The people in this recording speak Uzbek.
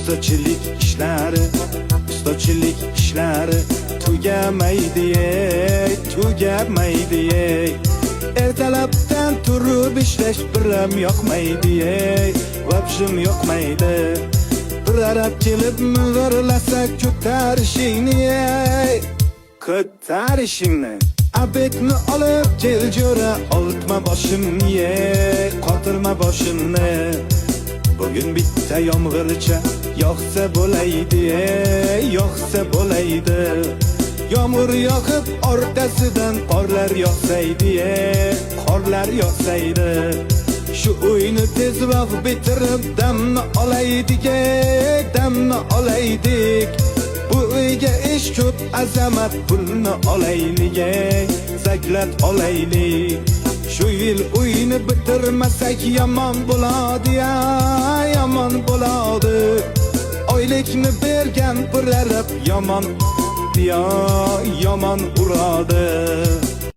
ustachilik ishlari tugamaydi, tugamaydi. Ertalabdan turib ishlash biram yoqmaydi, vobshim yoqmaydi. Bir arab kelib ming'irlasak ko'tarishingni, abetni olib kel jo'ra, oltma boshimni, qotirma boshimni. Bugün bitta yomg'ircha yoqsa bo'laydi, yoqsa bo'laydi. Yomg'ir yoqib orqasidan qorlar yoqsaydi, qorlar yoqsaydi. Shu o'yni tezroq bitirib damni olaydik, damni olaydik. Bu uyga ish ko'p, azamat pulni olaylik, zaklat olaylik. Şu yil uyni bitirmasak yomon bo'ladi, yomon bo'ladi. Oylikni bergan bir arab yomon uradi.